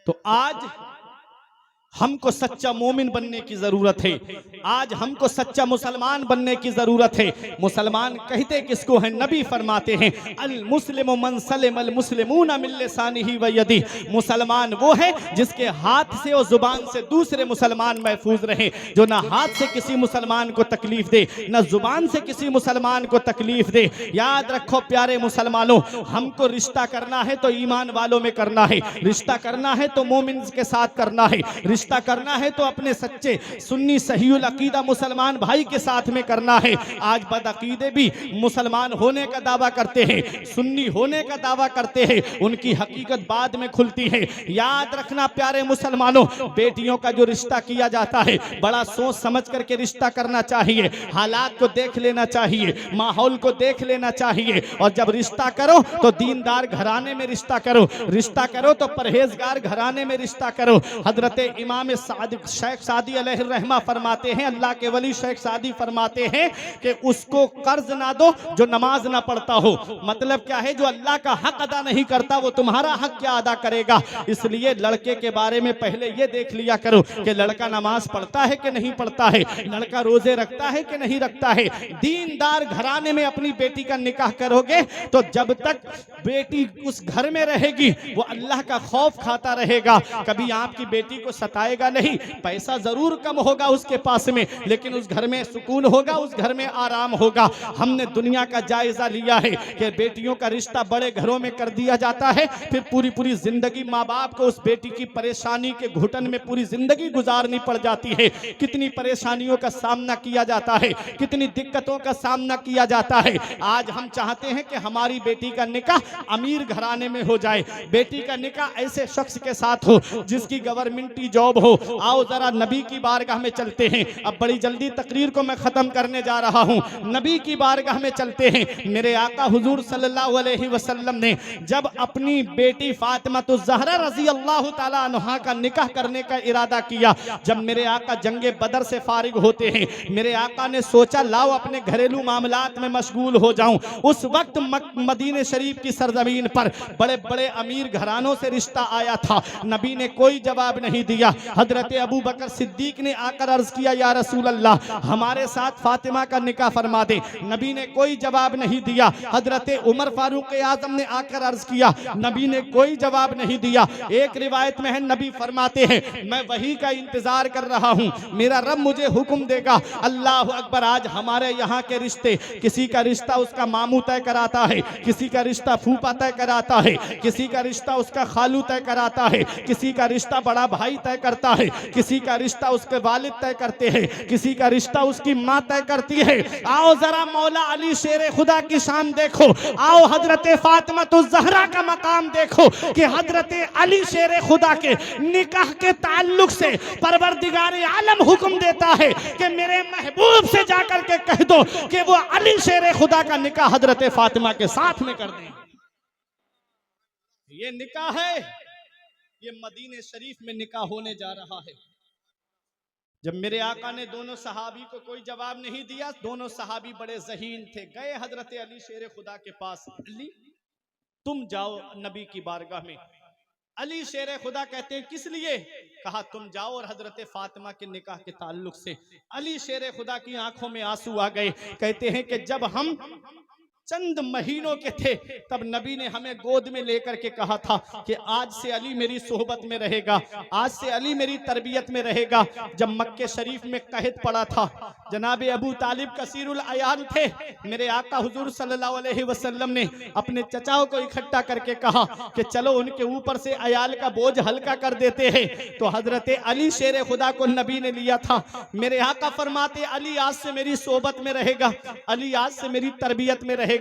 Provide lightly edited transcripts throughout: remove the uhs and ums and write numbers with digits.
तो आज हमको सच्चा मोमिन बनने की जरूरत है। आज हमको सच्चा मुसलमान बनने की जरूरत है। मुसलमान कहते किसको हैं? नबी फरमाते हैं अल मुस्लिमु मन सलिम अल मुस्लिमूना मिन लिसानिही व यदिही। मुसलमान वो है जिसके हाथ से और जुबान से दूसरे मुसलमान महफूज रहे, जो ना हाथ से किसी मुसलमान को तकलीफ दे, ना जुबान से किसी मुसलमान को तकलीफ दे। याद रखो प्यारे मुसलमानों, हमको रिश्ता करना है तो ईमान वालों में करना है, रिश्ता करना है तो मोमिन के साथ करना है, रिश्ता करना है तो अपने सच्चे सुन्नी सहीउल अकीदा मुसलमान भाई के साथ में करना है। आज बदअकीदे भी मुसलमान होने का दावा करते हैं, सुन्नी होने का दावा करते हैं, उनकी हकीकत बाद में खुलती है। याद रखना प्यारे मुसलमानों, बेटियों का जो रिश्ता किया जाता है बड़ा सोच समझ करके रिश्ता करना चाहिए, हालात को देख लेना चाहिए, माहौल को देख लेना चाहिए। और जब रिश्ता करो तो दीनदार घराने में रिश्ता करो, रिश्ता करो तो परहेजगार घराने में रिश्ता करो। हजरत इमाम शेख सादी अलैहिर्रहमा फरमाते हैं, अल्लाह के वली शेख सादी फरमाते हैं कि उसको कर्ज ना दो जो नमाज ना पढ़ता हो। मतलब क्या है? जो अल्लाह का हक अदा नहीं करता वो तुम्हारा हक क्या अदा करेगा। इसलिए लड़के के बारे में पहले ये देख लिया करो कि लड़का नमाज पढ़ता है कि नहीं पढ़ता है, लड़का रोजे रखता है कि नहीं रखता है। दीनदार घराने में अपनी बेटी का निकाह करोगे तो जब तक बेटी उस घर में रहेगी वो अल्लाह का खौफ खाता रहेगा, कभी आपकी बेटी को सताएगा नहीं। पैसा जरूर कम होगा उसके पास में, लेकिन उस घर में सुकून होगा, उस घर में आराम होगा। हमने दुनिया का जायजा लिया है कि बेटियों का रिश्ता बड़े घरों में कर दिया जाता है, फिर पूरी पूरी जिंदगी माँ बाप को उस बेटी की परेशानी के घुटन में पूरी जिंदगी गुजारनी पड़ जाती है। कितनी परेशानियों का सामना किया जाता है, कितनी दिक्कतों का सामना किया जाता है। आज हम चाहते हैं कि हमारी बेटी का निकाह अमीर घराने में हो जाए, बेटी का निकाह ऐसे शख्स के साथ हो जिसकी गवर्नमेंटी जॉब हो। आओ जरा नबी की बारगाह में चलते हैं। अब बड़ी जल्दी तकरीर को मैं खत्म करने जा रहा हूं। नबी की बारगाह में चलते हैं। मेरे आका हुजूर सल्लल्लाहु अलैहि वसल्लम ने जब अपनी बेटी फातिमा तो ज़हरा रज़ी अल्लाह ताला अन्हा का निकाह करने का इरादा किया, जब मेरे आका जंगे बदर से फारिग होते हैं, मेरे आका ने सोचा लाओ अपने घरेलू मामलात में मशगूल हो जाऊं। उस वक्त मदीने शरीफ की सरजमीन पर बड़े बड़े अमीर घरानों से रिश्ता आया था। नबी ने कोई जवाब नहीं दिया। हजरत अबू बकर सिद्दीक ने आकर अर्ज किया, या रसूल अल्लाह हमारे साथ फातिमा का निकाह फरमा दे। नबी ने कोई जवाब नहीं दिया। हजरत उमर फारूक आजम ने आकर अर्ज किया, नबी ने कोई जवाब नहीं दिया। एक रिवायत में है नबी फरमाते हैं मैं वही का इंतजार कर रहा हूं, मेरा रब मुझे हुक्म देगा। अल्लाह अकबर। आज हमारे यहाँ के रिश्ते, किसी का रिश्ता उसका मामू तय कराता है, किसी का रिश्ता फूफा तय कराता है, किसी का रिश्ता उसका खालू तय कराता है, किसी का रिश्ता बड़ा भाई तय करता है, किसी का रिश्ता उसके वालिद तय करते हैं, किसी का रिश्ता उसकी माँ तय करती है। आओ जरा मौला अली शेर खुदा की शान देखो, आओ हजरत फातिमा तो ज़हरा का मकाम देखो कि हजरत अली शेर खुदा के निकाह के ताल्लुक से परवरदिगार आलम हुक्म देता है कि मेरे महबूब से जाकर के कह दो कि वो अली शेर खुदा का निकाह हजरत फातिमा के साथ में कर दें। ये निकाह है, ये मदीने शरीफ में निकाह होने जा रहा है। जब मेरे आका ने दोनों सहाबी को कोई जवाब नहीं दिया, दोनों सहाबी बड़े ज़हीन थे, गए हजरत अली शेर खुदा के पास, अली तुम जाओ नबी की बारगाह में। अली शेर खुदा कहते हैं किस लिए? कहा तुम जाओ और हजरत फातिमा के निकाह के ताल्लुक से। अली शेर खुदा की आंखों में आंसू आ गए। कहते हैं कि जब हम चंद महीनों के थे तब नबी ने हमें गोद में लेकर के कहा था कि आज से अली मेरी सोहबत में रहेगा, आज से अली मेरी तरबियत में रहेगा। जब मक्के शरीफ में कहत पड़ा था, जनाब अबू तालिब कसीरुल अयाल थे, मेरे आका हुजूर सल्लल्लाहु अलैहि वसल्लम ने अपने चचाओं को इकट्ठा करके कहा कि चलो उनके ऊपर से अयाल का बोझ हल्का कर देते हैं। तो हजरत अली शेर खुदा को नबी ने लिया था। मेरे आका फरमाते अली आज से मेरी सोहबत में रहेगा, अली आज से मेरी तरबियत में रहेगा,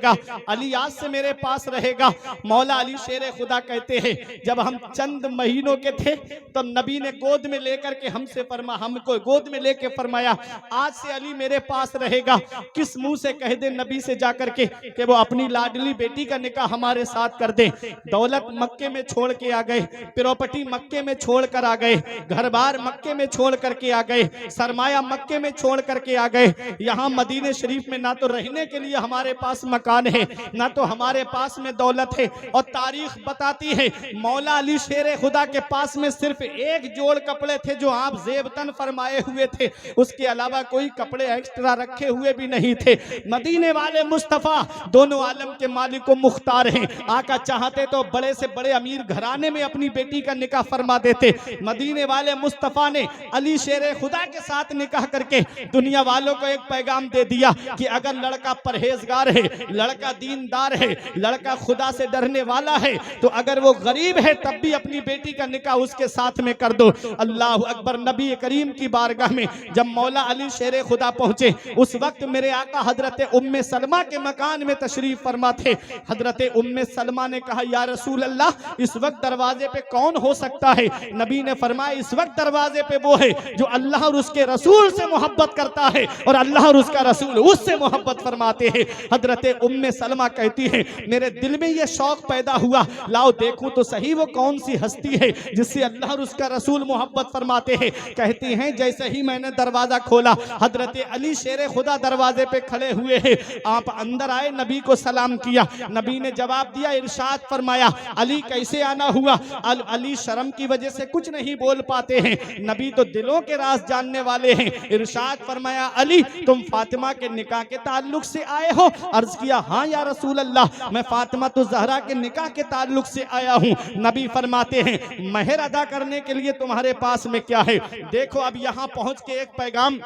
अली आज से मेरे पास रहेगा। मौला अली शेर खुदा कहते हैं जब हम चंद महीनों के थे तब नबी ने गोद में लेकर के हमको गोद में लेके फरमाया आज से अली मेरे पास रहेगा। किस मुंह से कह दे नबी से जाकर के कि वो अपनी लाडली बेटी का निकाह हमारे साथ कर दे। दौलत मक्के में छोड़ के आ गए, प्रॉपर्टी मक्के में छोड़ कर आ गए, घर बार मक्के में छोड़ करके आ गए, सरमाया मक्के में छोड़ करके आ गए। यहाँ मदीने शरीफ में ना तो रहने के लिए हमारे पास मकान है, ना तो हमारे पास में दौलत है। और तारीख बताती है मौला अली शेर खुदा के पास में सिर्फ एक जोड़ कपड़े थे जो आप जेबतन फरमाए हुए थे, उसके अलावा कोई कपड़े एक्स्ट्रा रखे हुए भी नहीं थे। मदीने वाले मुस्तफा दोनों आलम के मालिक व मुख्तार हैं। आका चाहते तो बड़े से बड़े अमीर घराने में अपनी बेटी का निकाह फरमा देते। मदीने वाले मुस्तफा ने अली शेर खुदा के साथ निकाह करके दुनिया वालों को एक पैगाम दे दिया कि अगर लड़का परहेजगार है, लड़का दीनदार है, लड़का खुदा से डरने वाला है, तो अगर वो गरीब है तब भी अपनी बेटी का निकाह उसके साथ में कर दो। अल्लाह अकबर। नबी करीम की बारगाह में जब मौला अली शेर खुदा पहुंचे, उस वक्त मेरे आका हजरत उम्मे सलमा के मकान में तशरीफ फरमा थे। हजरत उम्मे सलमा ने कहा, या रसूल अल्लाह, इस वक्त दरवाजे पे कौन हो सकता है? नबी ने फरमाया, इस वक्त दरवाजे पे वो है जो अल्लाह और उसके रसूल से मोहब्बत करता है और अल्लाह और उसका रसूल उससे मोहब्बत फरमाते हैं। हजरत उम्मे सलमा कहती है, मेरे दिल में यह शौक पैदा हुआ, लाओ देखूं तो सही वो कौन सी हस्ती है जिससे अल्लाह और उसका रसूल मोहब्बत फरमाते हैं। कहती हैं, जैसे ही मैंने दरवाजा खोला, हजरत अली शेर खुदा दरवाजे पे खड़े हुए हैं। आप अंदर आए, नबी को सलाम किया। नबी ने जवाब दिया, इरशाद फरमाया, अली कैसे आना हुआ? अली शर्म की वजह से कुछ नहीं बोल पाते हैं, नबी तो दिलों के राज जानने वाले हैं। इरशाद फरमाया, अली तुम फातिमा के निकाह के ताल्लुक से आए हो? अर्ज किया, हाँ या रसूल अल्लाह, मैं फातिमा तो जहरा के निकाह के ताल्लुक से आया हूँ। नबी फरमाते हैं, महर अदा करने के लिए तुम्हारे पास में क्या है? देखो अब यहाँ पहुंच के एक पैगाम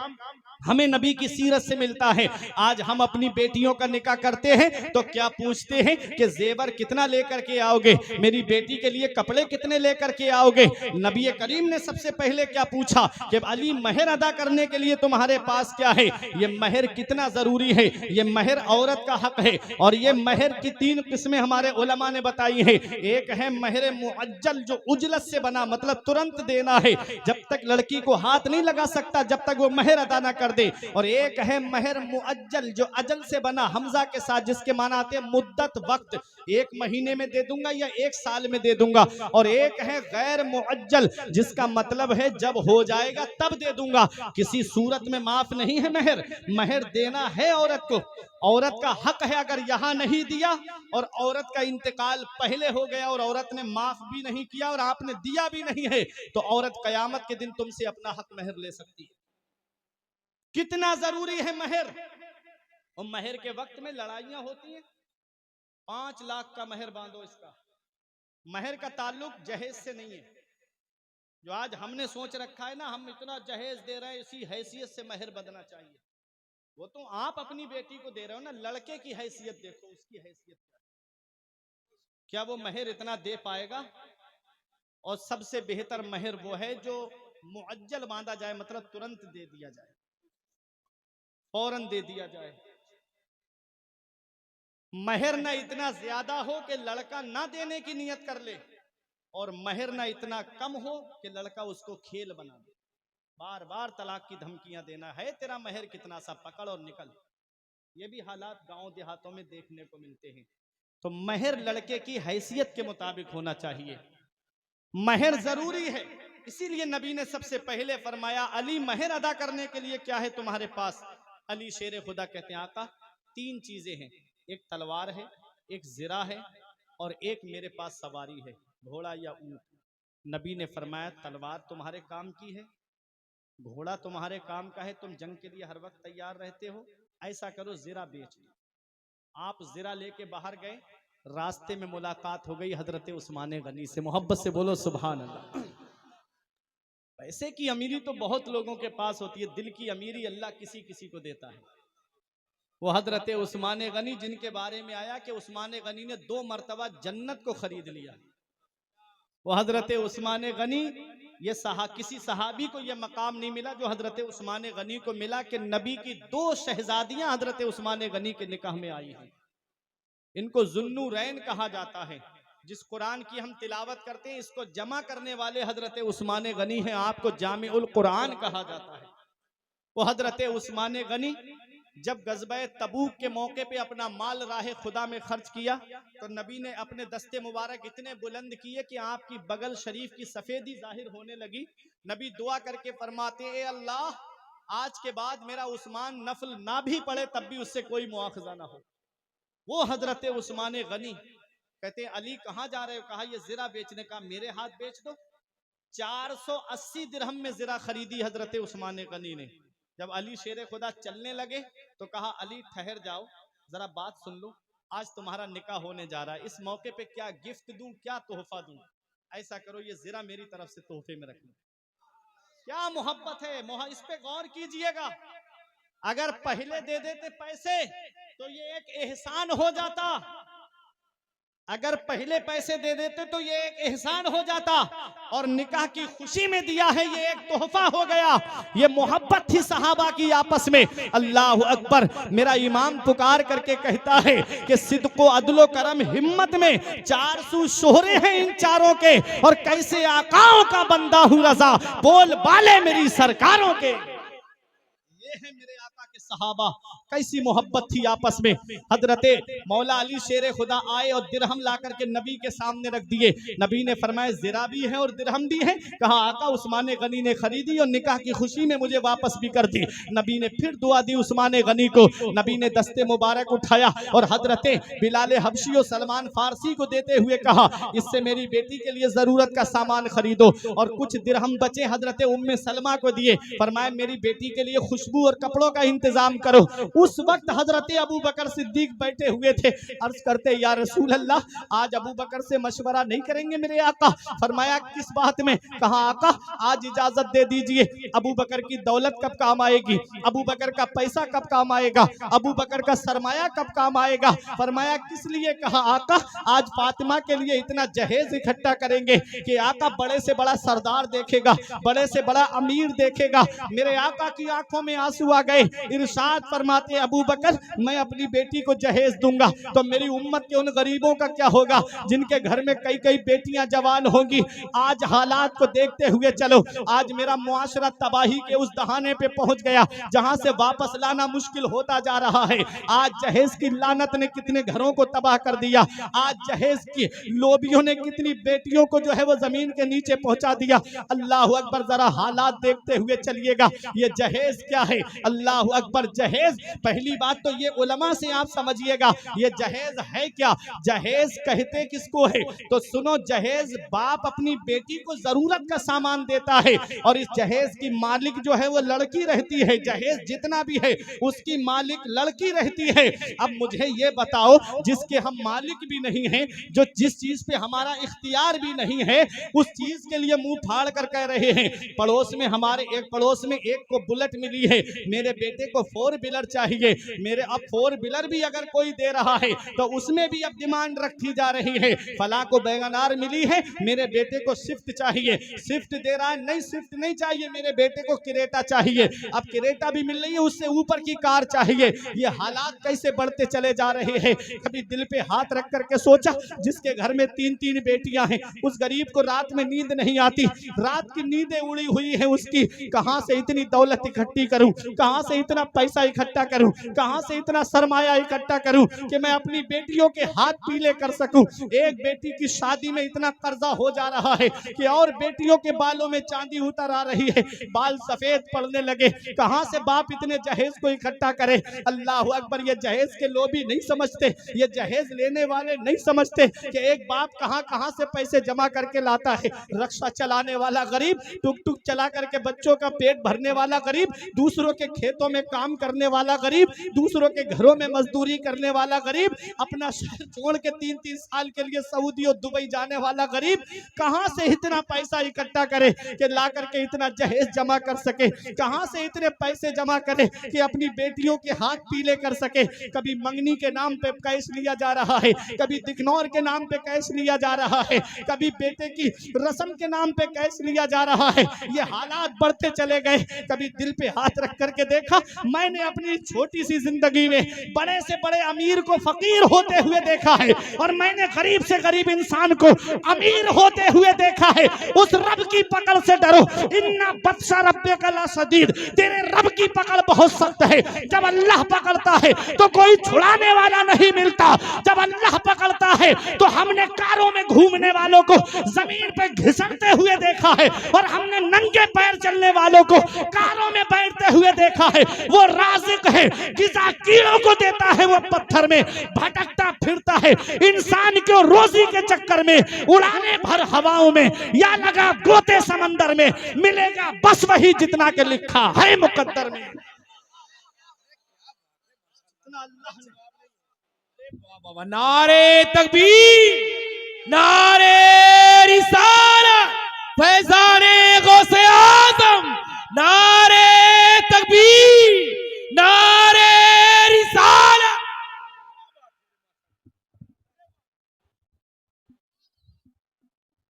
हमें नबी की सीरत से मिलता है। आज हम अपनी बेटियों का निकाह करते हैं तो क्या पूछते हैं कि जेवर कितना लेकर के आओगे, मेरी बेटी के लिए कपड़े कितने लेकर के आओगे? नबी करीम ने सबसे पहले क्या पूछा कि अली महर अदा करने के लिए तुम्हारे पास क्या है? ये महर कितना जरूरी है? ये महर औरत का हक है और ये महर की 3 किस्में हमारे उलमा ने बताई है। एक है महर मुअज्जल, जो उजलत से बना, मतलब तुरंत देना है, जब तक लड़की को हाथ नहीं लगा सकता जब तक वो महर अदा ना कर दे। और एक है महर मुअज्जल, जो अजल से बना, हमजा के साथ, जिसके माना आते हैं मुद्दत, वक्त, 1 महीने में दे दूंगा या 1 साल में दे दूंगा। और एक है गैर मुअज्जल, जिसका मतलब है जब हो जाएगा तब दे दूंगा, किसी सूरत में माफ नहीं है महर। महर देना है औरत को, औरत का हक है। अगर यहां नहीं दिया और औरत का इंतकाल पहले हो गया और औरत ने माफ भी नहीं किया और आपने दिया भी नहीं है, तो औरत कयामत के दिन तुमसे अपना हक महर ले सकती है। कितना जरूरी है महर। और महर के वक्त में लड़ाइयां होती हैं। 5 लाख का महर बांधो इसका। महर का ताल्लुक जहेज से नहीं है, जो आज हमने सोच रखा है ना, हम इतना जहेज दे रहे हैं, इसी हैसियत से महर बदना चाहिए। वो तो आप अपनी बेटी को दे रहे हो ना, लड़के की हैसियत देखो, उसकी हैसियत क्या वो महर इतना दे पाएगा? और सबसे बेहतर महर वो है जो मुअज्जल बांधा जाए, मतलब तुरंत दे दिया जाए, फौरन दे दिया जाए। महर ना इतना ज्यादा हो कि लड़का ना देने की नियत कर ले, और महर ना इतना कम हो कि लड़का उसको खेल बना दे। बार बार तलाक की धमकियां देना है, तेरा महर कितना सा, पकड़ और निकल। ये भी हालात गांव देहातों में देखने को मिलते हैं। तो महर लड़के की हैसियत के मुताबिक होना चाहिए। महर जरूरी है, इसीलिए नबी ने सबसे पहले फरमाया, अली महर अदा करने के लिए क्या है तुम्हारे पास? अली शेर खुदा कहते हैं, आका 3 चीजें हैं, एक तलवार है, एक जिरा है, और एक मेरे पास सवारी है, घोड़ा या ऊंट। नबी ने फरमाया, तलवार तुम्हारे काम की है, घोड़ा तुम्हारे काम का है, तुम जंग के लिए हर वक्त तैयार रहते हो। ऐसा करो, जिरा बेच लो। आप जिरा लेके बाहर गए, रास्ते में मुलाकात हो गई हजरत उस्मान गनी से। मोहब्बत से बोलो सुभान अल्लाह। पैसे की अमीरी तो बहुत लोगों के पास होती है, दिल की अमीरी अल्लाह किसी किसी को देता है। वो हजरत उस्मान गनी, जिनके बारे में आया कि उस्मान गनी ने 2 मरतबा जन्नत को खरीद लिया। वो हजरत उस्मान गनी, ये किसी सहाबी को यह मकाम नहीं मिला जो हजरत उस्मान गनी को मिला कि नबी की 2 शहजादियां हजरत उस्मान गनी के निकाह में आई हैं। इनको जुन्नूरैन कहा जाता है। जिस कुरान की हम तिलावत करते हैं, इसको जमा करने वाले हजरत उस्मान गनी हैं, आपको जामिउल कुरान कहा जाता है। वो हजरत उस्मान गनी जब गज़बे तबूक के मौके पे अपना माल राह खुदा में खर्च किया, तो नबी ने अपने दस्ते मुबारक इतने बुलंद किए कि आपकी बगल शरीफ की सफेदी जाहिर होने लगी। नबी दुआ करके फरमाते, ए अल्लाह, आज के बाद मेरा उस्मान नफल ना भी पढ़े तब भी उससे कोई मुआखजा ना हो। वो हजरत उस्मान गनी कहते हैं अली कहाँ जा रहे हो? कहा ये जिरा बेचने का, मेरे हाथ बेच दो। 480 दिरहम में जिरा खरीदी हजरत उस्मान गनी ने। जब अली शेर खुदा चलने लगे तो कहा अली ठहर जाओ, जरा बात सुन लो, आज तुम्हारा निकाह होने जा रहा है, इस मौके पे क्या गिफ्ट दूं, क्या तोहफा दूं? ऐसा करो ये जिरा मेरी तरफ से तोहफे में रख लो। क्या मोहब्बत है, इस पे गौर कीजिएगा। अगर पहले दे देते पैसे तो ये एक एहसान हो जाता, अगर पहले पैसे दे देते तो ये एक एहसान हो जाता, और निकाह की खुशी में दिया है, ये एक तोहफा हो गया। ये मोहब्बत थी सहाबा की आपस में। अल्लाह अकबर। मेरा इमाम पुकार करके कहता है कि सिद्को अदलो करम हिम्मत में 400 शोहरे हैं इन चारों के, और कैसे आकाओं का बंदा हूं रजा, बोल बाले मेरी सरकारों के। ये है मेरे आका के सहाबा, कैसी मोहब्बत थी आपस में। हजरते मौला अली शेर खुदा आए और दिरहम ला करके नबी के सामने रख दिए। नबी ने फरमाया जिरा भी है और दिरहम भी है। कहा आका उस्मान गनी ने खरीदी और निकाह की खुशी में मुझे वापस भी कर दी। नबी ने फिर दुआ दी उस्मान गनी को। नबी ने दस्ते मुबारक उठाया और हजरते बिलाल हबशी और सलमान फारसी को देते हुए कहा इससे मेरी बेटी के लिए जरूरत का सामान खरीदो, और कुछ दिरहम बचे हजरत उम्मे सलमा को दिए। फरमाया मेरी बेटी के लिए खुशबू और कपड़ों का इंतजाम करो। उस वक्त हजरत अबू बकर सिद्दीक बैठे हुए थे। अर्ज करते या रसूल अल्लाह, आज अबू बकर से मशवरा नहीं करेंगे मेरे आका? फरमाया किस बात में? कहा आका आज इजाजत दे दीजिए, अबू बकर की दौलत कब काम आएगी, अबू बकर का पैसा कब काम आएगा, अबू बकर का सरमाया कब काम आएगा? फरमाया किस लिए? कहा आका आज फातिमा के लिए इतना जहेज इकट्ठा करेंगे कि आका बड़े से बड़ा सरदार देखेगा, बड़े से बड़ा अमीर देखेगा। मेरे आका की आंखों में आंसू आ गए। इरशाद फरमाते अबू बकर मैं अपनी बेटी को जहेज दूंगा तो मेरी उम्मत के उन गरीबों का क्या होगा जिनके घर में कई कई बेटियां जवान होंगी। आज हालात को देखते हुए चलो, आज मेरा मुआशरा तबाही के उस दहाने पे पहुंच गया जहां से वापस लाना मुश्किल होता जा रहा है। आज जहेज की लानत ने कितने घरों को तबाह कर दिया। आज जहेज की लोबियों ने कितनी बेटियों को जो है वो जमीन के नीचे पहुंचा दिया। अल्लाह अकबर। जरा हालात देखते हुए चलिएगा। ये जहेज क्या है? अल्लाह अकबर। जहेज, पहली बात तो ये उलमा से आप समझिएगा ये जहेज है क्या। जहेज कहते किसको है? तो सुनो, जहेज बाप अपनी बेटी को जरूरत का सामान देता है और इस जहेज की मालिक जो है वो लड़की रहती है। जहेज जितना भी है उसकी मालिक लड़की रहती है। अब मुझे ये बताओ, जिसके हम मालिक भी नहीं हैं, जो जिस चीज पे हमारा इख्तियार भी नहीं है, उस चीज के लिए मुंह फाड़ कर कह रहे हैं। पड़ोस में हमारे एक पड़ोस में एक को बुलेट मिली है, मेरे बेटे को 4 व्हीलर चाहिए। मेरे अब 4 व्हीलर भी अगर कोई दे रहा है तो उसमें भी अब डिमांड रखी जा रही है। फला को वैगनार मिली है, मेरे बेटे को स्विफ्ट चाहिए। स्विफ्ट दे रहा है, नहीं स्विफ्ट नहीं चाहिए, मेरे बेटे को क्रेटा चाहिए। अब क्रेटा भी मिल रही है, उससे ऊपर की कार चाहिए। ये हालात कैसे बढ़ते चले जा रहे हैं। कभी दिल पे हाथ रख करके सोचा, जिसके घर में 3-3 बेटियां हैं, उस गरीब को रात में नींद नहीं आती, रात की नींदें उड़ी हुई है उसकी। कहां से इतनी दौलत इकट्ठी करूं, कहां से इतना पैसा इकट्ठा करूं, कहां से इतना सरमाया इकट्ठा करूं कि मैं अपनी बेटियों के हाथ पीले कर सकूं। एक बेटी की शादी में इतना कर्जा हो जा रहा है कि और बेटियों के बालों में चांदी उतर आ रही है, बाल सफेद पड़ने लगे। कहां से बाप इतने जहेज को इकट्ठा करे। अल्लाह अकबर। ये जहेज के लोभी नहीं समझते, ये जहेज लेने वाले नहीं समझते कि एक बाप कहां कहां से पैसे जमा करके लाता है। रक्षा चलाने वाला गरीब, टुक टुक चला करके बच्चों का पेट भरने वाला गरीब, दूसरों के खेतों में काम करने वाला गरीब, दूसरों के घरों में मजदूरी करने वाला गरीब, अपना शहर छोड़ के 3-3 साल के लिए सऊदी और दुबई जाने वाला गरीब, कहां से इतना पैसा इकट्ठा करे कि ला करके इतना जहेज जमा कर सके। कहां से इतने पैसे जमा करे कि अपनी बेटियों के हाथ पीले कर सके। कभी मंगनी के नाम पे कैश लिया जा रहा है, कभी दिखनौर के नाम पे कैश लिया जा रहा है, कभी बेटे की रस्म के नाम पे कैश लिया जा रहा है। ये हालात बढ़ते चले गए। कभी दिल पे हाथ रख करके देखा, मैंने अपनी छोटी सी जिंदगी में बड़े से बड़े अमीर को फकीर होते हुए देखा है, और मैंने गरीब से गरीब इंसान को अमीर होते हुए देखा है। उस रब की पकड़ से डरो, इन्ना बत्सा रब्बे का लाशदीद। तेरे रब की पकड़ बहुत सख्त है। जब अल्लाह पकड़ता है तो कोई छुड़ाने वाला नहीं मिलता। जब अल्लाह पकड़ता है तो हमने कारों में घूमने वालों को जमीन पे घिसटते हुए देखा है, और हमने नंगे पैर चलने वालों को कारों में बैठते हुए देखा है। वो राज़िक है, है, गिज़ा कीड़ों को देता है, वो पत्थर में भटकता फिरता है। इंसान को रोजी के चक्कर में उड़ाने भर हवाओं में या लगा गोते समंदर में, मिलेगा बस वही जितना के लिखा है मुकद्दर में। नारे तकबीर, नारे रिसालत, फैज़ाने गौसे आज़म, नारे तकबीर, नारे रिसालत।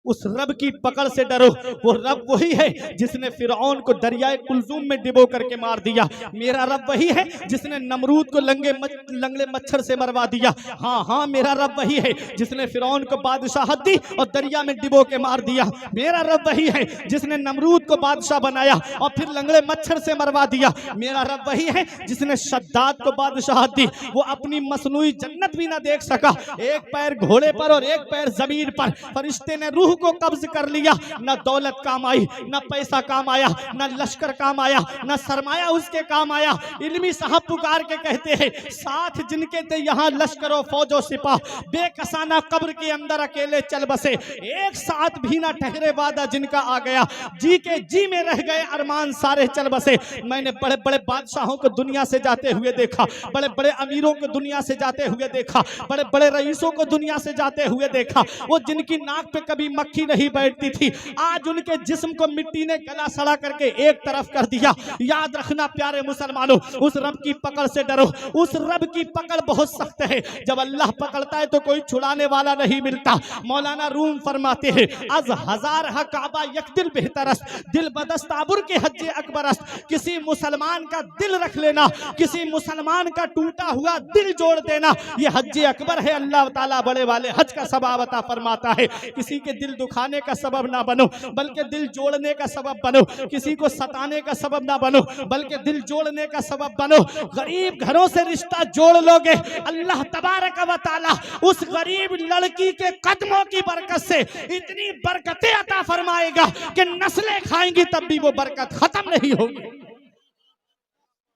उस रब की पकड़ से डरो। वो रब वही है जिसने फिरौन को दरियाए कुलजूम में डिबो करके मार दिया। मेरा रब वही है जिसने नमरूद को लंगड़े मच्छर से मरवा दिया। हाँ हाँ, मेरा रब वही है जिसने फिरौन को बादशाहत दी और दरिया में डिबो के मार दिया। मेरा रब वही है जिसने नमरूद को बादशाह बनाया और फिर लंगड़े मच्छर से मरवा दिया। मेरा रब वही है जिसने शद्दाद को बादशाहत दी, वो अपनी मसनूई जन्नत भी ना देख सका। एक पैर घोड़े पर और एक पैर जमीन पर। फरिश्ते ने रूह को कब्ज कर लिया। न दौलत काम आई, न पैसा काम आया, न लश्कर काम आया, न सरमाया उसके काम आया। इल्मी साहब पुकार के कहते हैं, साथ जिनके थे यहाँ लश्करों फौजों सिपाह, बेकसाना कब्र के अंदर अकेले चल बसे। एक साथ भी ना ठहरे वादा जिनका आ गया, जी के जी में रह गए अरमान सारे चल बसे। मैंने बड़े बड़े बादशाहों को दुनिया से जाते हुए देखा, बड़े बड़े अमीरों को दुनिया से जाते हुए देखा, बड़े बड़े रईसों को दुनिया से जाते हुए देखा। वो जिनकी नाक पे कभी मक्खी नहीं बैठती थी, आज उनके जिस्म को मिट्टी ने गला सड़ा करके एक तरफ कर दिया। याद रखना प्यारे मुसलमानों, उस रब की पकड़ से डरो। उस रब की पकड़ बहुत सख्त है। जब अल्लाह पकड़ता है तो कोई छुड़ाने वाला नहीं मिलता। मौलाना रूम फरमाते हैं, अज हजार हा काबा यक दिल बेहतरस्त, दिल बदस्ताबुर के हज्जे अकबरस्त। किसी मुसलमान का दिल रख लेना, किसी मुसलमान का टूटा हुआ दिल जोड़ देना, ये हज्जे अकबर है। अल्लाह ताला बड़े वाले हज का सवाब अता फरमाता है। किसी के दिल दुखाने का सबब ना बनो, बल्कि दिल जोड़ने का सबब बनो। किसी को सताने का सबब ना बनो, बल्कि दिल जोड़ने का सबब बनो। गरीब घरों से रिश्ता जोड़ लोगे, अल्लाह तबारक व तआला उस गरीब लड़की के कदमों की बरकत से इतनी बरकतें अता फरमाएगा कि नस्लें खाएंगी तब भी वो बरकत खत्म नहीं होगी।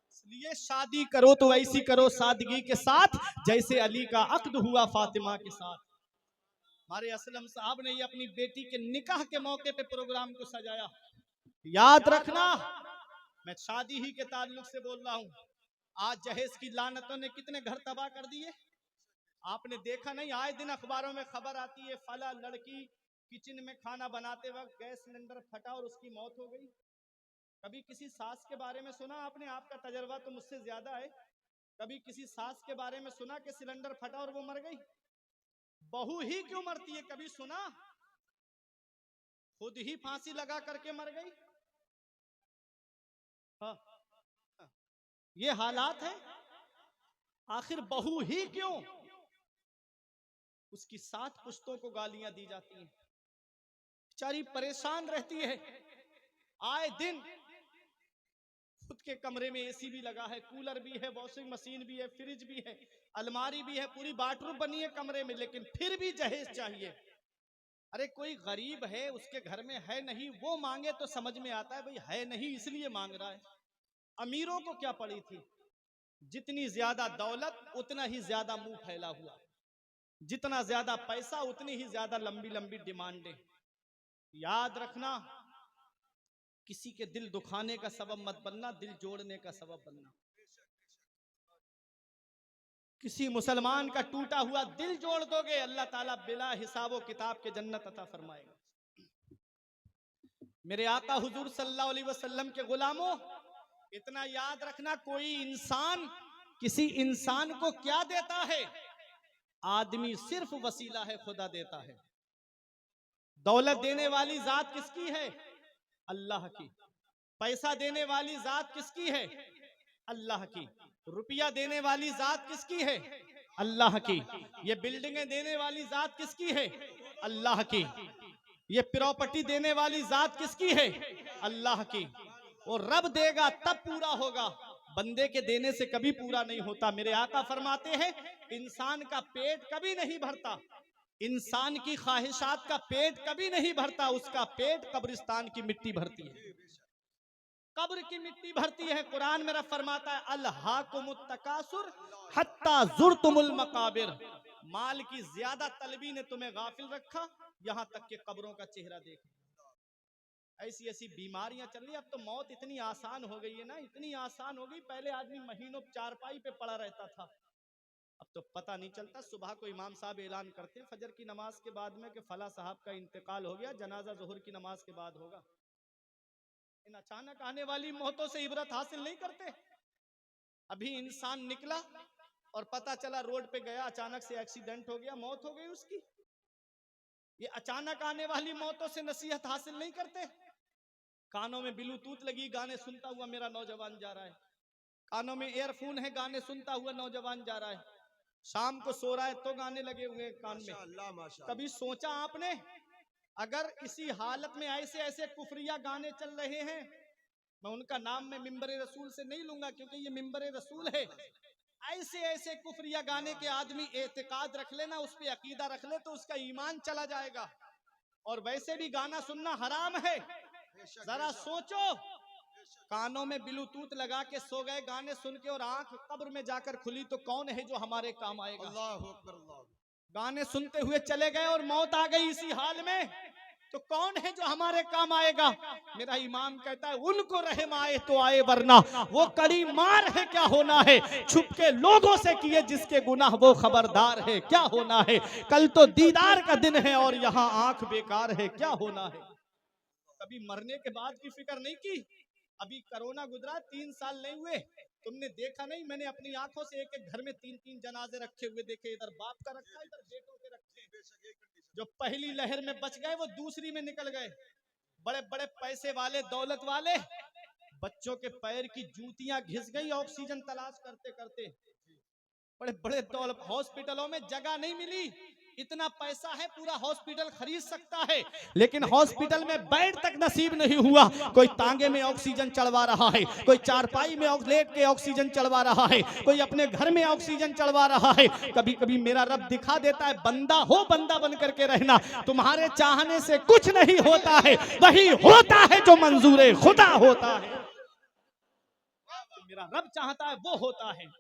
इसलिए शादी करो तो ऐसी करो सादगी के साथ, जैसे अली का अक्द हुआ फातिमा के साथ। हमारे असलम साहब ने ये अपनी बेटी के निकाह के मौके पे प्रोग्राम को सजाया। याद रखना, मैं शादी ही के ताल्लुक से बोल रहा हूँ। आज जहेज की लानतों ने कितने घर तबाह कर दिए, आपने देखा नहीं? आए दिन अखबारों में खबर आती है, फला लड़की किचन में खाना बनाते वक्त गैस सिलेंडर फटा और उसकी मौत हो गई। कभी किसी सास के बारे में सुना आपने? आपका तजर्बा तो मुझसे ज्यादा है। कभी किसी सास के बारे में सुना कि सिलेंडर फटा और वो मर गई? बहू ही क्यों मरती है, कभी सुना? खुद ही फांसी लगा करके मर गई। हाँ, ये हालात है। आखिर बहू ही क्यों? उसकी 7 पुश्तों को गालियां दी जाती हैं, बेचारी परेशान रहती है। आए दिन खुद के कमरे में एसी भी लगा है, कूलर भी है, वॉशिंग मशीन भी है, फ्रिज भी है, अलमारी भी है, पूरी बाथरूम बनी है कमरे में, लेकिन फिर भी जहेज चाहिए। अरे कोई गरीब है, उसके घर में है नहीं, वो मांगे तो समझ में आता है, भाई है नहीं इसलिए मांग रहा है। अमीरों को क्या पड़ी थी? जितनी ज्यादा दौलत उतना ही ज्यादा मुंह फैला हुआ, जितना ज्यादा पैसा उतनी ही ज्यादा लंबी लंबी डिमांडें। याद रखना, किसी के दिल दुखाने का सबब मत बनना, दिल जोड़ने का सबब बनना। किसी मुसलमान का टूटा हुआ दिल जोड़ दोगे, अल्लाह ताला बिला हिसाबो किताब के जन्नत अता फरमाएगा। मेरे आका हुजूर सल्लल्लाहु अलैहि वसल्लम के गुलामों, इतना याद रखना, कोई इंसान किसी इंसान को क्या देता है? आदमी सिर्फ वसीला है, खुदा देता है। दौलत देने वाली जात किसकी है? अल्लाह की। पैसा देने वाली जात किसकी है? अल्लाह की। रुपया देने वाली जात किसकी है? अल्लाह की। ये बिल्डिंगें देने वाली जात किसकी है? अल्लाह की। ये प्रॉपर्टी देने वाली जात किसकी है? अल्लाह की। और रब देगा तब पूरा होगा, बंदे के देने से कभी पूरा नहीं होता। मेरे आका फरमाते हैं, इंसान का पेट कभी नहीं भरता, इंसान की ख्वाहिशात का पेट कभी नहीं भरता, उसका पेट कब्रिस्तान की मिट्टी भरती है। कब्र की मिट्टी भरती है। कुरान मेरा फरमाता है अल्हाकुमुत तकासुर हत्ता जुरतुमुल मकाबिर, माल की ज्यादा तलबी ने तुम्हें गाफिल रखा, यहां तक कि कब्रों का चेहरा देख। ऐसी ऐसी बीमारियां चल रही। अब तो मौत इतनी आसान हो गई है ना, इतनी आसान हो गई। पहले आदमी महीनों चारपाई पे पड़ा रहता था, अब तो पता नहीं चलता। सुबह को इमाम साहब ऐलान करते हैं फजर की नमाज के बाद में कि फला साहब का इंतकाल हो गया, जनाजा जोहर की नमाज के बाद होगा। इन अचानक आने वाली मौतों से इबरत हासिल नहीं करते। अभी इंसान निकला और पता चला रोड पे गया, अचानक से एक्सीडेंट हो गया, मौत हो गई उसकी। ये अचानक आने वाली मौतों से नसीहत हासिल नहीं करते। कानों में ब्लूटूथ लगी, गाने सुनता हुआ मेरा नौजवान जा रहा है। कानों में ईयरफोन है, गाने सुनता हुआ नौजवान जा रहा है। शाम को सो रहा है तो गाने लगे हुए कान में। कभी सोचा आपने अगर इसी हालत में ऐसे ऐसे कुफरिया गाने चल रहे हैं, मैं उनका नाम में मिंबर रसूल से नहीं लूंगा क्योंकि ये मिंबर रसूल है, ऐसे ऐसे कुफरिया गाने के आदमी एतकाद रख लेना, उस पे अकीदा रख ले तो उसका ईमान चला जाएगा। और वैसे भी गाना सुनना हराम है। जरा सोचो, कानों में ब्लूटूथ लगा के सो गए गाने सुन के, और आंख कब्र में जाकर खुली तो कौन है जो हमारे काम आएगा? अल्लाह अकबर। गाने सुनते हुए चले गए और मौत आ गई इसी हाल में, तो कौन है जो हमारे काम आएगा? मेरा इमाम कहता है उनको रहम आए तो आए, वरना वो कड़ी मार है क्या होना है। छुप के लोगों से किए जिसके गुनाह वो खबरदार है क्या होना है। कल तो दीदार का दिन है और यहाँ आंख बेकार है क्या होना है। कभी मरने के बाद की फिक्र नहीं की। अभी कोरोना गुजरा, 3 साल नहीं हुए, तुमने देखा नहीं? मैंने अपनी आंखों से एक एक घर में 3-3 जनाजे रखे हुए देखे। इधर बाप का रखा, इधर बेटों के रखे। जो पहली लहर में बच गए वो दूसरी में निकल गए। बड़े बड़े पैसे वाले, दौलत वाले, बच्चों के पैर की जूतियां घिस गई ऑक्सीजन तलाश करते करते। बड़े बड़े दौलत, हॉस्पिटलों में जगह नहीं मिली। इतना पैसा है पूरा हॉस्पिटल खरीद सकता है, लेकिन हॉस्पिटल में बेड तक नसीब नहीं हुआ। कोई तांगे में ऑक्सीजन चढ़वा रहा है, कोई चारपाई में लेट के ऑक्सीजन चढ़वा रहा है, कोई अपने घर में ऑक्सीजन चढ़वा रहा है। कभी कभी मेरा रब दिखा देता है, बंदा हो बंदा बन करके रहना, तुम्हारे चाहने से कुछ नहीं होता है, वही होता है जो मंजूर खुदा होता है। मेरा रब चाहता है वो होता है,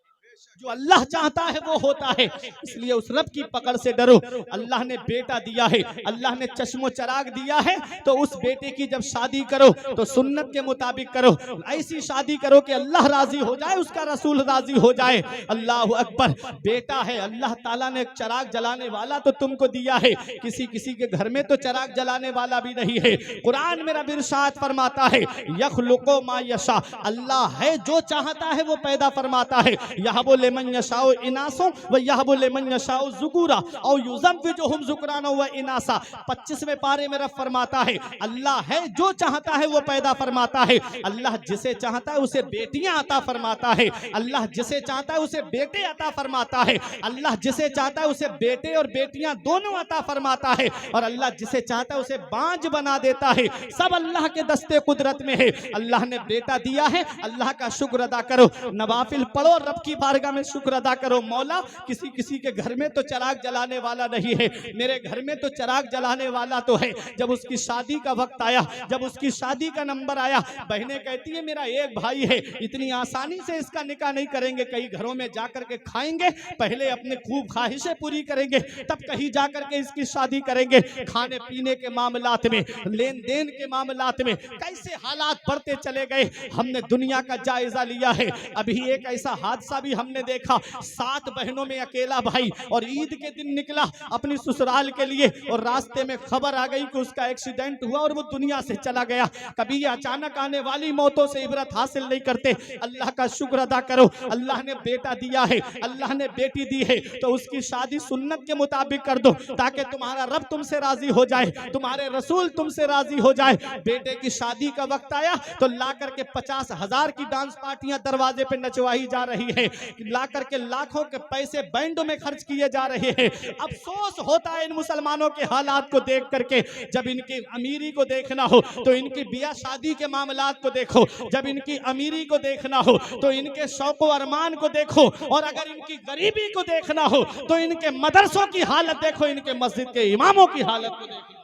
जो अल्लाह चाहता है वो होता है। इसलिए उस रब की पकड़ से डरो। अल्लाह ने बेटा दिया है, अल्लाह ने चश्मो चराग दिया है, तो उस बेटे की जब शादी करो तो सुन्नत के मुताबिक करो। ऐसी शादी करो कि अल्लाह राजी हो जाए, उसका रसूल राजी हो जाए। अल्लाह अकबर। बेटा है, अल्लाह ताला ने चराग जलाने वाला तो तुमको दिया है, किसी किसी के घर में तो चराग जलाने वाला भी नहीं है। कुरान मेरा इरशाद फरमाता है यखलुकु मा यशा, अल्लाह है जो चाहता है वो पैदा फरमाता है। यहाँ बोले मन यशाओ इनासो व यह बोले मन यशाओ जुकूरा और युज़व्विजुहुम ज़ुकराना व इनासा। 25वें पारे में रब फरमाता है अल्लाह है जो चाहता है वो पैदा फरमाता है। अल्लाह जिसे चाहता है उसे बेटियां अता फरमाता है, अल्लाह जिसे चाहता है उसे बेटे अता फरमाता है, अल्लाह जिसे चाहता है उसे बेटे और बेटियां दोनों अता फरमाता है, और अल्लाह जिसे चाहता है उसे बांझ बना देता है। सब अल्लाह के दस्ते कुदरत में है। अल्लाह ने बेटा दिया है, अल्लाह का शुक्र अदा करो, नवाफिल पढ़ो, रब की बारगाह में शुक्र अदा करो। मौला किसी किसी के घर में तो चराग जलाने वाला नहीं है, मेरे घर में तो चराग जलाने वाला तो है। जब उसकी शादी का वक्त आया, जब उसकी शादी का नंबर आया, बहनें कहती है मेरा एक भाई है, इतनी आसानी से इसका निकाह नहीं करेंगे, कई घरों में जाकर के खाएंगे, पहले अपने खूब ख्वाहिशें पूरी करेंगे, तब कहीं जाकर के इसकी शादी करेंगे। खाने पीने के मामलात में, लेन देन के मामलात में कैसे हालात बढ़ते चले गए, हमने दुनिया का जायजा लिया है। अभी एक ऐसा हादसा भी हमने देखा, 7 बहनों में अकेला भाई, और ईद के दिन निकला अपनी ससुराल के लिए, और रास्ते में खबर आ गई कि उसका एक्सीडेंट हुआ और वो दुनिया से चला गया। कभी ये अचानक आने वाली मौतों से इबरत हासिल नहीं करते। अल्लाह का शुक्र अदा करो, अल्लाह ने बेटा दिया है, अल्लाह ने बेटी दी है, तो उसकी शादी सुन्नत के मुताबिक कर दो, ताकि तुम्हारा रब तुमसे राजी हो जाए, तुम्हारे रसूल तुमसे राजी हो जाए। बेटे की शादी का वक्त आया तो ला करके 50,000 की डांस पार्टियां दरवाजे पे नचवाई जा रही है, ला करके लाखों के पैसे बैंडों में खर्च किए जा रहे हैं। अफसोस होता है इन मुसलमानों के हालात को देख करके। जब इनकी अमीरी को देखना हो तो इनकी बिया शादी के मामलात को देखो, जब इनकी अमीरी को देखना हो तो इनके शौक व अरमान को देखो, और अगर इनकी गरीबी को देखना हो तो इनके मदरसों की हालत देखो, इनके मस्जिद के इमामों की हालत को देखो।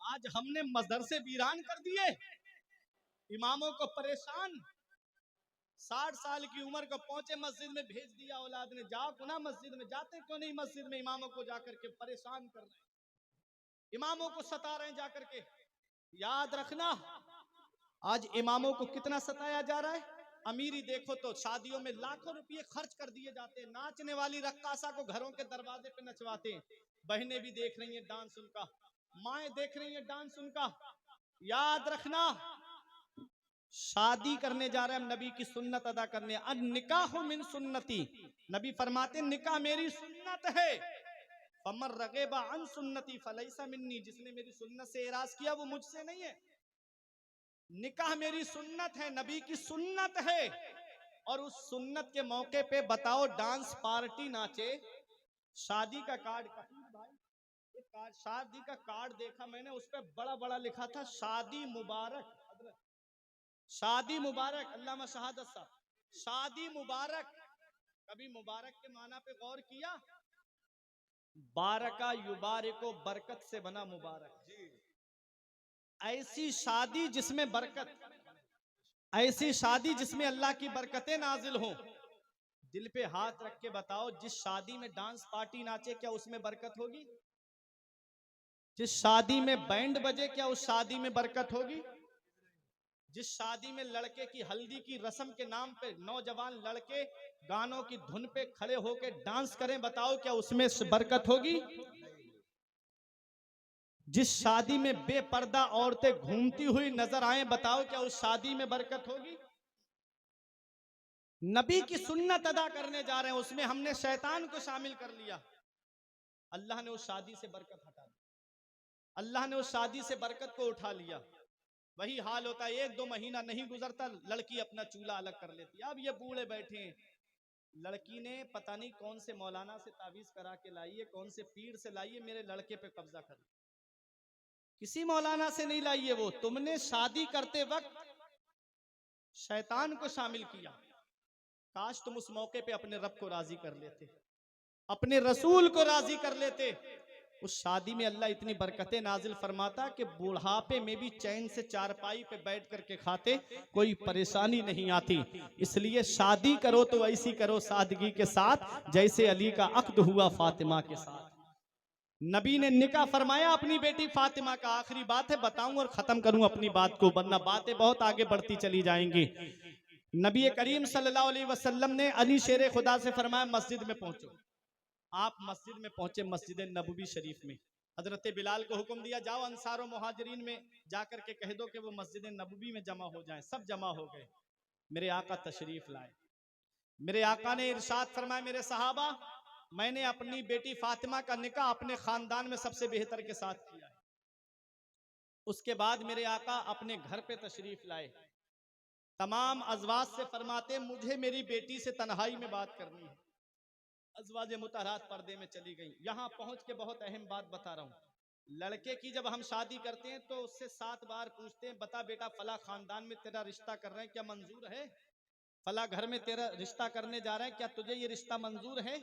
आज हमने मदरसे वीरान कर दिए, इमामों को परेशान, 60 साल की उम्र को पहुंचे मस्जिद में, भेज दिया औलाद ने, जाओ पुनः मस्जिद में, जाते क्यों नहीं मस्जिद में? इमामों को जाकर के परेशान कर रहे हैं, इमामों को सता रहे हैं जाकर के। याद रखना, आज इमामों को कितना सताया जा रहा है। अमीरी देखो तो शादियों में लाखों रुपए खर्च कर दिए जाते हैं, नाचने वाली रक्कासा को घरों के दरवाजे पे नचवाते हैं। बहनें भी देख रही हैं डांस उनका, माएं देख रही हैं डांस उनका। याद रखना, शादी करने जा रहे हैं हम नबी की सुन्नत अदा करने। अन निकाह मिन सुन्नती, नबी फरमाते निकाह मेरी सुन्नत है। फमर रगेबा अन सुन्नती फलैसा मिन्नी, जिसने मेरी सुन्नत से एराज किया वो मुझसे नहीं है। निकाह मेरी सुन्नत है, नबी की सुन्नत है। और उस सुन्नत के मौके पे बताओ डांस पार्टी नाचे, शादी का कार्ड, भाई शादी का कार्ड देखा मैंने, उस पर बड़ा बड़ा लिखा था शादी मुबारक, शादी मुबारक। अल्लामा शहादत साहब, शादी मुबारक। कभी मुबारक के माना पे गौर किया? बारका युबारिको, बरकत से बना मुबारक। ऐसी शादी जिसमें बरकत, ऐसी शादी जिसमें अल्लाह की बरकतें नाजिल हों। दिल पे हाथ रख के बताओ, जिस शादी में डांस पार्टी नाचे क्या उसमें बरकत होगी? जिस शादी में बैंड बजे क्या उस शादी में बरकत होगी? जिस शादी में लड़के की हल्दी की रस्म के नाम पे नौजवान लड़के गानों की धुन पे खड़े होकर डांस करें, बताओ क्या उसमें बरकत होगी? जिस शादी में बेपर्दा औरतें घूमती हुई नजर आए, बताओ क्या उस शादी में बरकत होगी? नबी की सुन्नत अदा करने जा रहे हैं, उसमें हमने शैतान को शामिल कर लिया, अल्लाह ने उस शादी से बरकत हटा दी, अल्लाह ने उस शादी से बरकत को उठा लिया। वही हाल होता है, 1-2 महीना नहीं गुजरता लड़की अपना चूल्हा अलग कर लेती है। अब ये बूढ़े बैठे हैं, लड़की ने पता नहीं कौन से मौलाना से तावीज करा के लाई है, कौन से पीर से लाई है, मेरे लड़के पे कब्जा कर। किसी मौलाना से नहीं लाई है वो, तुमने शादी करते वक्त शैतान को शामिल किया। काश तुम उस मौके पे अपने रब को राजी कर लेते, अपने रसूल को राजी कर लेते। उस शादी में अल्लाह इतनी बरकतें नाजिल फरमाता कि बुढ़ापे में भी चैन से चारपाई पे बैठ करके खाते, कोई परेशानी नहीं आती। इसलिए शादी करो तो ऐसी करो सादगी के साथ, जैसे अली का अक्द हुआ फातिमा के साथ। नबी ने निकाह फरमाया अपनी बेटी फातिमा का। आखिरी बात है, बताऊं और खत्म करूं अपनी बात को, वरना बातें बहुत आगे बढ़ती चली जाएंगी। नबी करीम सल्लल्लाहु अलैहि वसल्लम ने अली शेर खुदा से फरमाया मस्जिद में पहुंचो। आप मस्जिद में पहुंचे, मस्जिद नबवी शरीफ में। हजरत बिलाल को हुक्म दिया, जाओ अंसार और मुहाजिरीन में जाकर के कह दो कि वो मस्जिद नबवी में जमा हो जाएं। सब जमा हो गए, मेरे आका तशरीफ लाए। मेरे आका ने इरशाद फरमाया, मेरे सहाबा, मैंने अपनी बेटी फातिमा का निकाह अपने खानदान में सबसे बेहतर के साथ किया है। उसके बाद मेरे आका अपने घर पे तशरीफ लाए। तमाम अज़वाज से फरमाते, मुझे मेरी बेटी से तन्हाई में बात करनी है। अज़वाज मुतहरात पर्दे में चली गई। यहाँ पहुंच के बहुत अहम बात बता रहा हूँ। लड़के की जब हम शादी करते हैं तो उससे 7 बार पूछते हैं, बता बेटा फला खानदान में तेरा रिश्ता कर रहे हैं, क्या मंजूर है? फला घर में तेरा रिश्ता करने जा रहे हैं, क्या तुझे ये रिश्ता मंजूर है?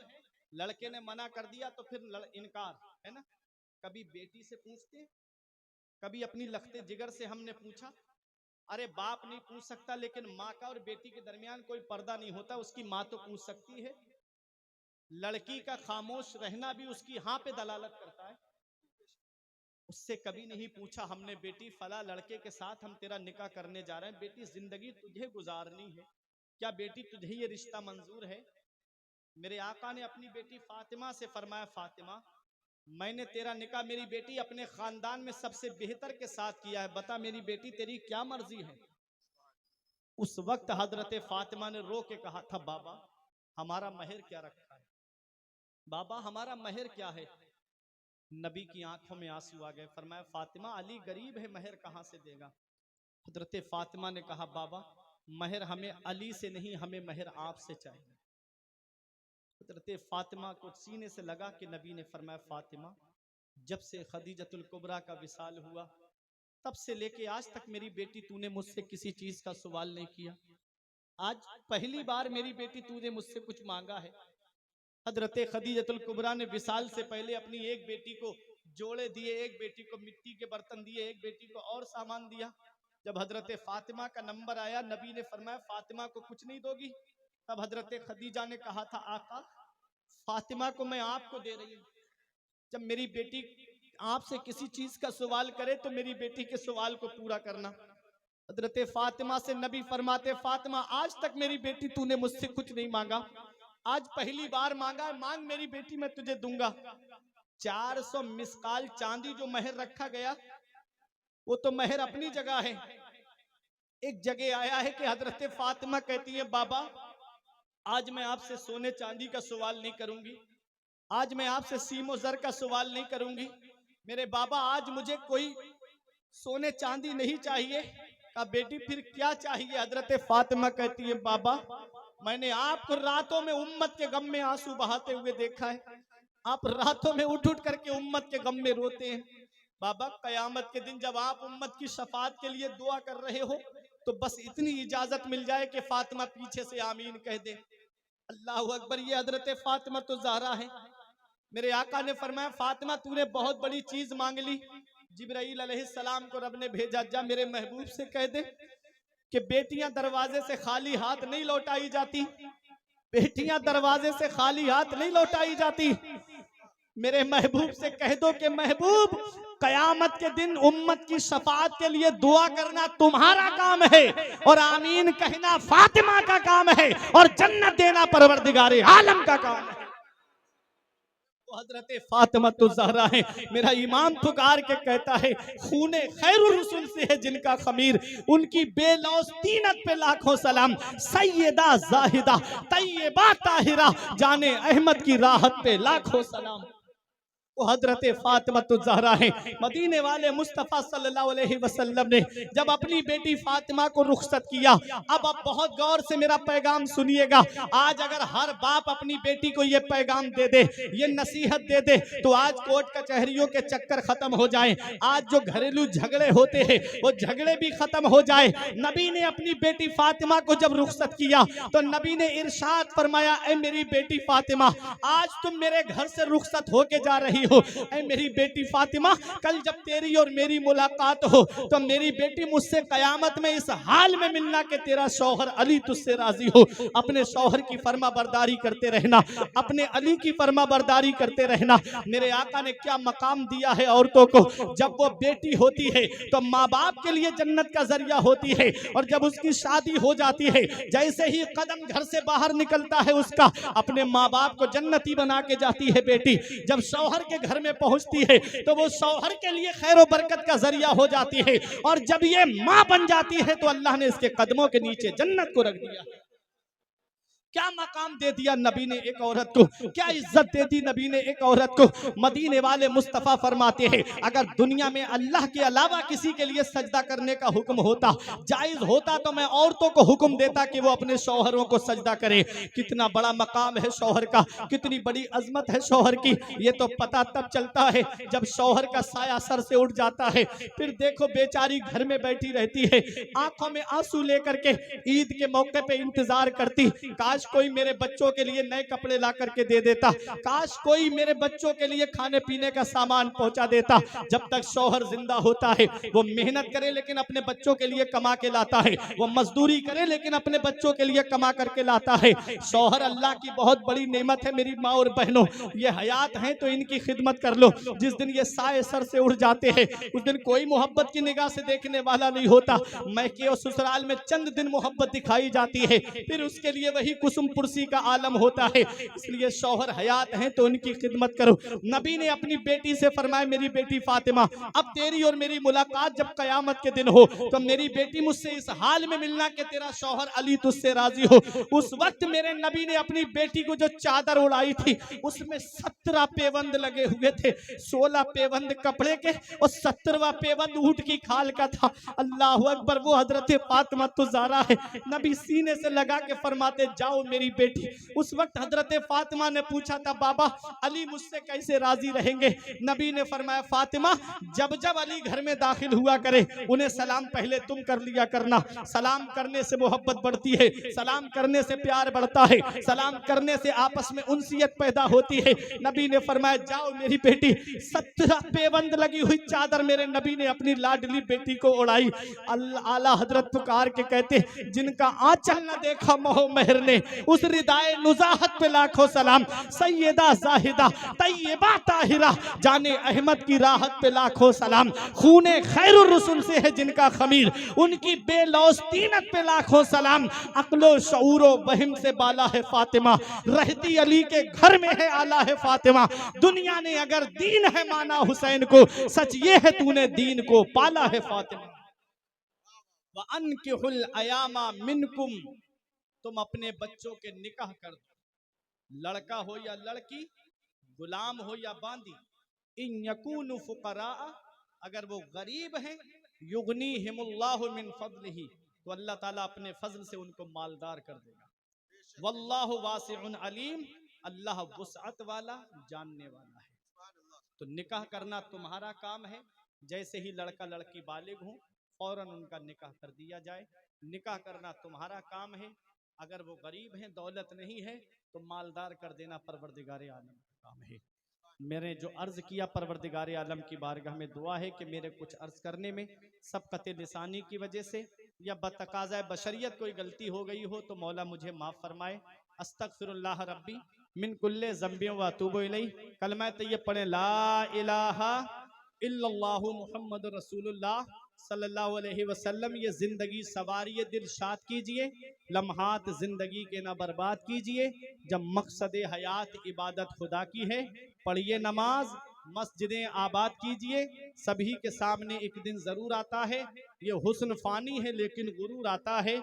लड़के ने मना कर दिया तो फिर इनकार है ना। कभी बेटी से पूछते, कभी अपनी लखते जिगर से हमने पूछा। अरे बाप नहीं पूछ सकता, लेकिन माँ का और बेटी के दरमियान कोई पर्दा नहीं होता, उसकी माँ तो पूछ सकती है। लड़की का खामोश रहना भी उसकी हाँ पे दलालत करता है। उससे कभी नहीं पूछा हमने, बेटी फला लड़के के साथ हम तेरा निकाह करने जा रहे हैं, बेटी जिंदगी तुझे गुजारनी है, क्या बेटी तुझे ये रिश्ता मंजूर है? मेरे आका ने अपनी बेटी फातिमा से फरमाया, फातिमा मैंने तेरा निकाह मेरी बेटी अपने खानदान में सबसे बेहतर के साथ किया है, बता मेरी बेटी तेरी क्या मर्जी है? उस वक्त हजरत फातिमा ने रो के कहा था, बाबा हमारा महर क्या रखा है, बाबा हमारा महर क्या है? नबी की आंखों में आंसू आ गए। फरमाया, फातिमा अली गरीब है, महर कहां से देगा? हजरत फातिमा ने कहा, बाबा महर हमें अली से नहीं, हमें महर आपसे चाहिए। हजरत फातिमा को सीने से लगा कि नबी ने फरमाया, फातिमा जब से खदीजतुल कुबरा का विसाल हुआ तब से लेके आज तक मेरी बेटी तूने मुझसे किसी चीज का सवाल नहीं किया, आज पहली बार मेरी बेटी तूने मुझसे कुछ मांगा है। हजरत खदीजतुल कुबरा ने विसाल से पहले अपनी एक बेटी को जोड़े दिए, एक बेटी को मिट्टी के बर्तन दिए, एक बेटी को और सामान दिया। जब हजरत फातिमा का नंबर आया, नबी ने फरमाया फातिमा को कुछ नहीं दोगी? तब हजरत खदीजा ने कहा था आका, फातिमा को मैं आपको दे रही हूं। जब मेरी बेटी आपसे किसी चीज का सवाल करे तो मेरी बेटी के सवाल को पूरा करना। हजरत फातिमा से नबी फरमाते, फातिमा आज तक मेरी बेटी तूने मुझसे कुछ नहीं मांगा, आज पहली बार मांगा, मांग मेरी बेटी मैं तुझे दूंगा। 400 मिसकाल चांदी जो महर रखा गया वो तो महर अपनी जगह है। एक जगह आया है कि हजरत फातिमा कहती है बाबा आज मैं आपसे सोने चांदी का सवाल नहीं करूंगी, आज मैं आपसे सीमो जर का सवाल नहीं करूंगी, मेरे बाबा आज मुझे कोई सोने चांदी नहीं चाहिए। कहा बेटी फिर क्या चाहिए? हजरत फातिमा कहती है बाबा मैंने आपको रातों में उम्मत के गम में आंसू बहाते हुए देखा है, आप रातों में उठ उठ करके उम्मत के गम में रोते हैं। बाबा कयामत के दिन जब आप उम्मत की शफाअत के लिए दुआ कर रहे हो तो बस इतनी इजाजत मिल जाए कि फातिमा पीछे से आमीन कह दे। अल्लाह अकबर। ये हजरत फातिमा तो ज़हरा है। मेरे आका ने फरमाया फातिमा तूने बहुत बड़ी चीज मांग ली। जिब्राइल अलैहिस्सलाम को रब ने भेजा, जा मेरे महबूब से कह दे कि बेटियां दरवाजे से खाली हाथ नहीं लौटाई जाती, बेटियां दरवाजे से खाली हाथ नहीं लौटाई जाती। मेरे महबूब से कह दो कि महबूब कयामत के दिन उम्मत की शफाअत के लिए दुआ करना तुम्हारा काम है और आमीन कहना फातिमा का काम है और जन्नत देना परवरदिगारे आलम का काम है। तो हजरत फातिमा तो ज़हरा है। मेरा इमाम पुकार के कहता है खूने खैरुर रसूल से है जिनका खमीर, उनकी बेलौस तीनत पे लाखों सलाम। सैयदा जाहिदा तैयबा ताहिरा जाने अहमद की राहत पे लाखों सलाम। वो हजरत फातिमा तो ज़हरा है। मदीने वाले मुस्तफ़ा सल्लल्लाहु अलैहि वसल्लम ने जब अपनी बेटी फातिमा को रुखसत किया, अब बहुत गौर से मेरा पैगाम सुनिएगा। आज अगर हर बाप अपनी बेटी को ये पैगाम दे दे, ये नसीहत दे दे, तो आज कोर्ट कचहरियों के चक्कर खत्म हो जाए, आज जो घरेलू झगड़े होते हैं वो झगड़े भी खत्म हो जाए। नबी ने अपनी बेटी फातिमा को जब रुखसत किया तो नबी ने इरशाद फरमाया, ऐ मेरी बेटी फातिमा आज तुम मेरे घर से रुखसत होके जा रही हो। ऐ मेरी बेटी फातिमा कल जब तेरी और मेरी मुलाकात हो तो मेरी बेटी मुझसे कयामत में इस हाल में मिलना कि तेरा शौहर अली तुझसे राजी हो। अपने शौहर की फर्मा बरदारी करते रहना, अपने अली की फर्मा बरदारी करते रहना। मेरे आका ने क्या मकाम दिया है औरतों को। जब वो बेटी होती है तो माँ बाप के लिए जन्नत का जरिया होती है और जब उसकी शादी हो जाती है, जैसे ही कदम घर से बाहर निकलता है उसका, अपने माँ बाप को जन्नती बना के जाती है बेटी। जब शौहर के घर में पहुंचती है तो वो शौहर के लिए खैर बरकत का जरिया हो जाती है और जब ये मां बन जाती है तो अल्लाह ने इसके कदमों के नीचे जन्नत को रख दिया। क्या मकाम दे दिया नबी ने एक औरत को, क्या इज्जत दे दी नबी ने एक औरत को। मदीने वाले मुस्तफ़ा फरमाते हैं अगर दुनिया में अल्लाह के अलावा किसी के लिए सजदा करने का हुक्म होता, जायज होता, तो मैं औरतों को हुक्म देता कि वो अपने शौहरों को सजदा करें। कितना बड़ा मकाम है शौहर का, कितनी बड़ी अजमत है शौहर की। ये तो पता तब चलता है जब शौहर का साया सर से उठ जाता है। फिर देखो बेचारी घर में बैठी रहती है, आंखों में आंसू लेकर के ईद के मौके पे इंतजार करती, काश कोई मेरे बच्चों के लिए नए कपड़े ला करके दे देता, काश कोई मेरे बच्चों के लिए खाने पीने का सामान पहुंचा देता। जब तक शौहर जिंदा होता है वो मेहनत करे लेकिन अपने बच्चों के लिए कमा के लाता है, वो मजदूरी करे लेकिन अपने बच्चों के लिए कमा करके लाता है। शौहर अल्लाह की बहुत बड़ी नेमत है मेरी माँ और बहनों, ये हयात हैं तो इनकी खिदमत कर लो। जिस दिन ये साए सर से उड़ जाते हैं उस दिन कोई मोहब्बत की निगाह से देखने वाला नहीं होता। मैके और ससुराल में चंद दिन मोहब्बत दिखाई जाती है, फिर उसके लिए वही कुसुम पुरसी का आलम होता है। इसलिए शौहर हयात हैं तो उनकी खिदमत करो। नबी ने अपनी बेटी से फरमाया मेरी बेटी फातिमा अब तेरी और मेरी मुलाकात जब कयामत के दिन हो तो मेरी बेटी मुझसे इस हाल में मिलना कि तेरा शौहर अली तुझसे राजी हो। उस वक्त मेरे नबी ने अपनी बेटी को जो चादर उड़ाई थी उसमें 17 पेबंद लगे हुए थे, 16 पेबंद कपड़े के और 17वां पेबंद ऊंट की खाल का था। अल्लाह अकबर। वो हजरत फातिमा तो ज़हरा है। नबी सीने से लगा के फरमाते जाओ जाओ मेरी बेटी। उस वक्त हजरत फातिमा ने पूछा था बाबा अली मुझसे कैसे राजी रहेंगे? नबी ने फरमाया फातिमा जब जब अली घर में दाखिल हुआ करे उन्हें सलाम पहले तुम कर लिया करना। सलाम करने से मोहब्बत बढ़ती है, सलाम करने से प्यार बढ़ता है, सलाम करने से आपस में उनसियत पैदा होती है। नबी ने फरमाया जाओ मेरी बेटी। 17 पेबंद लगी हुई चादर मेरे नबी ने अपनी लाडली बेटी को उड़ाई। आला हजरत पुकार के कहते जिनका आंचल न देखा मोह मेहर ने, उस रिदाए नुजाहत पे लाखों सलाम। सैयदा जाहिदा तैयबा ताहिरा जाने अहमद की राहत पे लाखों सलाम। खूने खैरुर रसूल से है जिनका खमीर, उनकी बेलौस तीनत पे लाखों सलाम। अक्लो शऊरो बहिम से बाला है फातिमा, रहती अली के घर में है आला है फातिमा। दुनिया ने अगर दीन है माना हुसैन को, सच ये है तूने दीन को पाला है फातिमा। व अनकिहुल अयामा मिनकुम, तुम अपने बच्चों के निकाह कर दो, लड़का हो या लड़की, गुलाम हो या बांदी। इन यकूनु फुकरा, अगर वो गरीब हैं, युगनीहिमुल्लाहु मिन फज़लिही, तो अल्लाह ताला अपने फजल से उनको मालदार कर देगा। वल्लाहु वासिउन अलीम, अल्लाह वुसअत वाला जानने वाला है। तो निकाह करना तुम्हारा काम है। जैसे ही लड़का लड़की बालिग हो फौरन उनका निकाह कर दिया जाए। निकाह करना तुम्हारा काम है। अगर वो गरीब हैं, दौलत नहीं है, तो मालदार कर देना परवरदिगार आलम का काम है। मैंने जो अर्ज किया परवरदिगार आलम की बारगाह में दुआ है कि मेरे कुछ अर्ज करने में सबकत लिसानी की वजह से या बतकाज़ा बशरियत कोई गलती हो गई हो तो मौला मुझे माफ़ फरमाए। अस्तगफिरुल्लाह रब्बी मिन कुल्ले ज़ंबि व अतूबु इलैह। कलमा तय्यब पढ़ें ला इलाहा इल्लल्लाहु मुहम्मदुर रसूलुल्लाह सल्लल्लाहु अलैहि वसल्लम। ये जिंदगी सवारिए दिलशाद कीजिए, लम्हात जिंदगी के ना बर्बाद कीजिए। जब मकसद हयात इबादत खुदा की है, पढ़िए नमाज, मस्जिदें आबाद कीजिए। सभी के सामने एक दिन जरूर आता है, ये हुस्न फानी है लेकिन गुरूर आता है।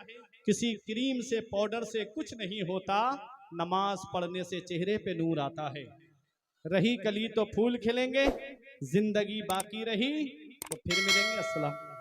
किसी क्रीम से पाउडर से कुछ नहीं होता, नमाज पढ़ने से चेहरे पे नूर आता है। रही कली तो फूल खिलेंगे, जिंदगी बाकी रही तो फिर मिलेंगे। अस्सलाम।